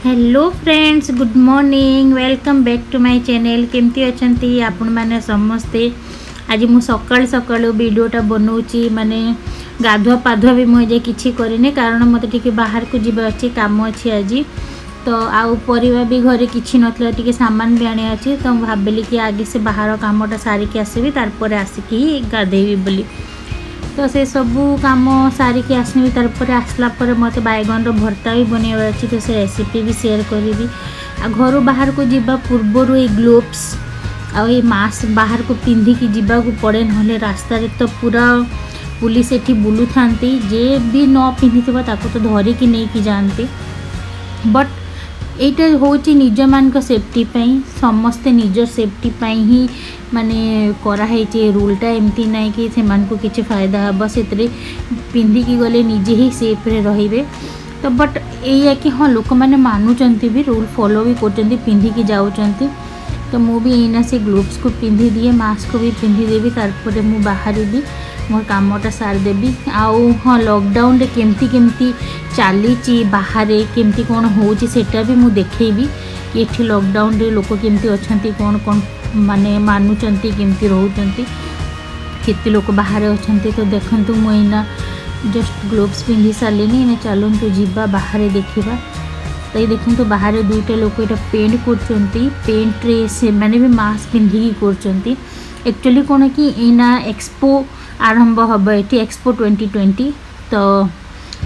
Hello friends, good morning, welcome back to my channel. केमती अच्छी आपण मैंने समस्ते। आज मु सकाल सकाल वीडियोटा बनाऊँगी माने गाधुआ पाधुआ भी मुझे किसी करनी कारण मत टे बाहर को जी अच्छे काम अच्छी आज तो आउ परिवा भी घरे किसी नथला टे सामान भी आने अच्छी तो भाविली कि आगे से बाहर कामटा सारिकी आसबि तार आसिकी गाधेबी बोली तो से सबू काम सारिकी आसबि तार आसला मत बैगन भर्ता भी बनवा अच्छी तो से रेसिपी भी शेयर करी। घर बाहर को जीवा पूर्वर ये ग्लोव्स आई मास्क बाहर को पिंधिकी जीवाक पड़े ना रास्ता तो पूरा पुलिस एठी बुलू था जे भी न पिंधि तो धरिकी नहीं कि जाते बट एटा हूँ निज मान सेफ्टी समस्ते निज सेफ्टी ही माने कराई रूलटा एमती ना कि से किसी फायदा हे से पिंधिकी गले निजे ही सेफ्रे रे तो बट या कि हाँ लोक मैंने मानुंट भी रूल फॉलो भी कर पिंधिकी जाऊँच तो मुझे एना से ग्लोव्स को पिंधि दिए मास्क को भी पिंधिदेवी तार मु बाहर मोर कामटा सारदेवी आउ हाँ लॉकडाउन रे केमती केमती चली बाहर केमती कौन होटा भी मुझे देखेबी कि एठी लॉकडाउन रे लोक केमती अच्छा कौन कौन माने मानुचंती केमती रोचंती केते लोक बाहर अच्छा तो देखंतु मुझे जस्ट ग्लोव्स पिंधि सारे ना चलतु जीवा बाहर देखा तो ये देखो बाहर दुईटा लोक ये पेंट पेंट रे से मैंने भी मास्क पिंधिकी कर एक्चुअली कौन कि एना एक्सपो आरंभ हम ये एक्सपो 2020 तो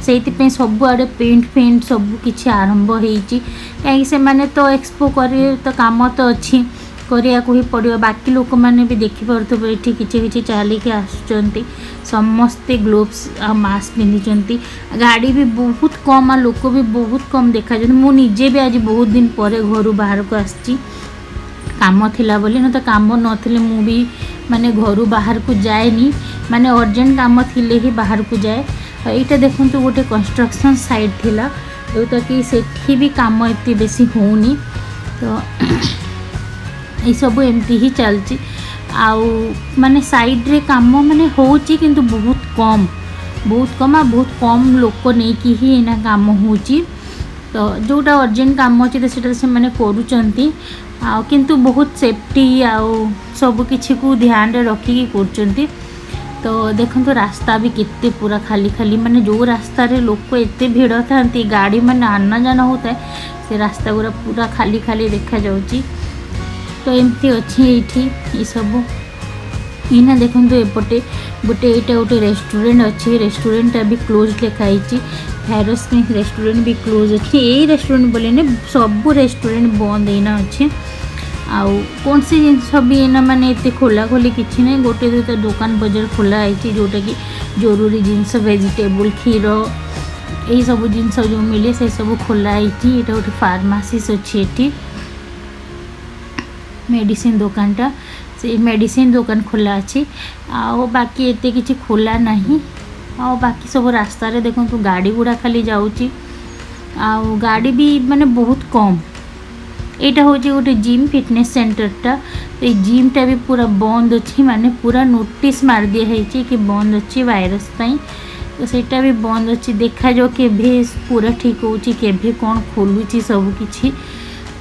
से सब आड़े पेंट फेंट सब किसी आरंभ होती कहीं से मैंने तो एक्सपो करे तो काम तो अच्छी करिया को ही पड़ो बाकी लोक मैंने भी देखिपे ये किसी चलिके आसुँच समस्ते ग्लोव्स आ मास्क पिंधि गाड़ी भी बहुत कम आ लोक भी बहुत कम देखा मुझे भी आज बहुत दिन पर घर बाहर को आसी काम थिला बोली ना तो काम नथिले मु भी माने घर बाहर को जाएनी माने अर्जेंट काम थिले ही बाहर को जाए। यहाँ देखो गोटे कंस्ट्रक्शन साइट थिला जोटा कि सेठी भी काम एत बेसी होनी तो ये सब एमती ही चलती आउ माने साइड रे काम माने होची किंतु बहुत कम आ बहुत कम लोक नहीं कि ही एना काम होची तो जोटा अर्जेंट काम अच्छे तो से मैंने करूँच किंतु बहुत सेफ्टी आउ सब किसी को ध्यान रे रखिकी कर तो देखो रास्ता भी कितने पूरा खाली खाली माने जो रास्ता रे लोक एत भिड़ था गाड़ी माने आना जाना होता है से रास्ता गुरा पूरा खाली खाली देखा जाउची तो एमती अच्छी ये सब इना देखो एपटे गोटे यहाँ गोटे रेस्टोरेंट अच्छी रेस्टोरेंट भी क्लोज लिखाई हैरस में रेस्टोरेंट भी क्लोज अच्छी यही रेस्टोरेंट बोले ने सब रेस्टोरेंट बंद एना अच्छे आउ कौन सी जिनस भी एना माने एते खोला खोली किसी ना गोटे दुटा दुकान बजार खोला है जोटा कि जरूरी जिनस वेजिटेबल क्षीर यही सब जिनस जो मिले से सब खोला है गोटे फार्मासीस अच्छी ये मेडिसिन दुकानटा से मेडिसिन दुकान खोला अच्छी आउ बाकी एते किसी खोला नहीं आउ बाकी सब रास्ता रे देखो तो गाड़ी गुड़ा खाली जाऊँगी आउ गाड़ी भी माने बहुत कम यहाँ हूँ गोटे जिम फिटनेस सेंटरटा तो ये जिमटा भी पूरा बंद अच्छी माने पूरा नोटिस मार दिया है कि बंद अच्छी वायरस पाई तो सेटा भी बंद अच्छी देखा जाओ केभे पूरा ठीक होची केभे कौन खोलुची सब किछि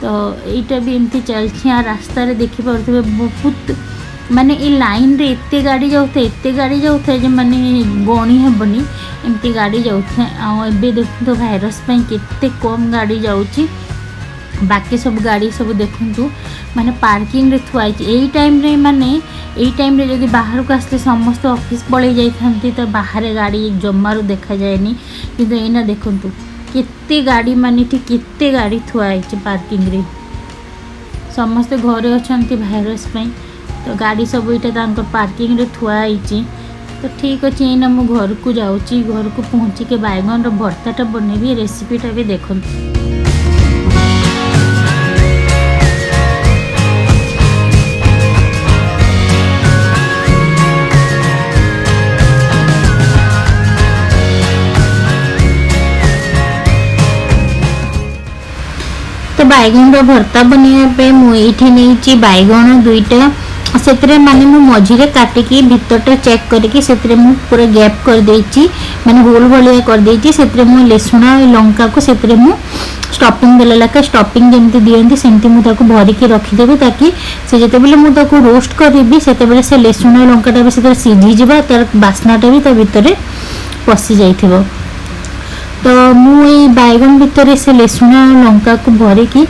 तो यहाँ भी एमती चलती आ रास्ता रे देखि पारुथिबे बहुत माने ये लाइन रे एते गाड़ी जाऊे जे माने गणी हेबनी एमती गाड़ी जाऊे आबे देखो तो भाइरस पाई केते कम गाड़ी जाऊँगी बाकी सब गाड़ी सब देखु माने पार्किंग रे थुआई यही टाइम रे माने यही टाइम रे जदि बाहर को आसले समस्त ऑफिस पड़े जाइथांती तो बाहर गाड़ी जमारू देखा जाएनी किंतु एना देखंतु केते गाड़ी माने केते गाड़ी थुआई पार्किंग रे समस्ते घरे अछंती भाइरस पाई तो गाड़ी सब यहाँ पार्किंग रे थुआई तो ठीक अच्छे एना मु घर को जाऊँगी घर को पहुँची के बैगन भर्ताटा बनेबी रेसिपीटा भी देखो तो बैगन भर्ता बनवाई मुझे नहीं बैगन दुईटा से माने मु मझिरे काटिकी भितरटा चेक करके से पूरा गैप कर देची माने होल भलिया कर देची से मु लहसुन लंका को से स्टफिंग देला लाका स्टफिंग जमती दियंती सेमती मु ताको भरिकी रखिदेबी ताकि से जेतेबेले मु ताको रोस्ट करिबी सेतेबेले से लेसुन लंकाटा भी सेते सिझी जिबा तार बास्नाटा भी ता भितरे पसि जाइथिबो। तो मुझे बैगन भितर से लेसुन लंका को भरिकी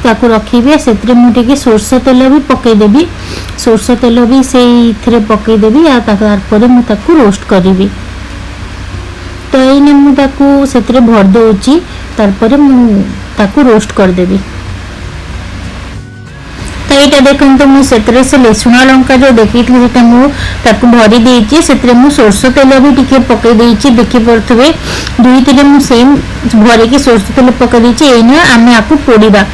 ताको रखिबे से मुझे सोरष तेल भी पकईदेवी सोरष तेल भी से पकईदेवी तार मुझे रोस्ट करी। तो ये मुझे भर दूची तार मुझे रोस्ट करदेवी। तो यहाँ देखते मुझे से लेसुन लंका जो देखी मुझे भरी देती से सोरष तेल भी टी पकई देखिपे 2-3 मुझे भरिकी सोरष तेल पकई आम आपको पोड़ा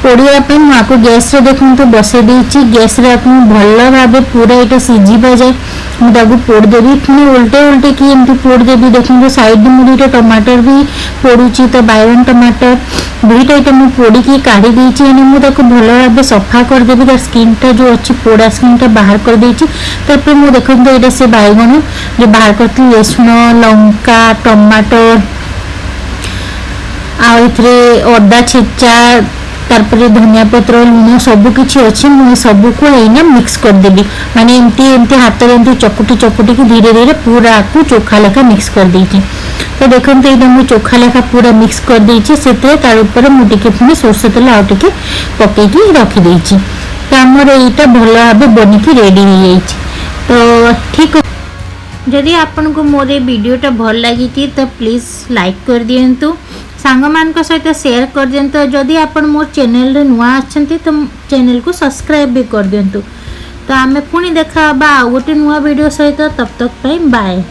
पोड़ापी मुझे गैस देखते बसई देती गैस भल भाव पूरा यहाँ सीझा जाए मुझे पोड़देवी पुणी उल्टे उल्टे कि एमती पोड़देवी देखते साइड मुझे टमाटर भी पोड़ी तो बैगन टमाटर दुईटा ये मुझे पोड़ी काढ़ी देती मुझे भल भाव सफा करदेवी तार स्किनटा जो अच्छी पोड़ा स्किनटा बाहर कर देती तापर मुझे देखते यहाँ से बैगन जो बाहर करती लेसुन लंका टमाटर आउे अदा छेचा तारपरे धनिया पत्र लुण सबकि अच्छे मुझे सबको एना मिक्स करदेवी माने एमती एमती हाथ में चकुटी चकुटी की धीरे धीरे पूरा आपको चोखा लेखा मिक्स कर देती। तो देखते यहाँ मुझे चोखा लेखा पूरा मिक्स कर देती से तार ऊपर मुझे पुणी सोरष तेल आउ टे पकईकी रखिदे। तो आमर यहाँ भल भाव बनिकी रेडी हो जाए। तो ठीक जदि आपन को मोर वीडियोटा भल लगी तो प्लीज़ लाइक कर दिंतु सांग मान सहित शेयर कर दिंतु जदि आपन मोर चैनल रे नुआ आछंती तो चैनल को सब्सक्राइब भी कर दिंतु। तो आमे पुणी देखा गोटे नुआ वीडियो सहित तब तक बाय।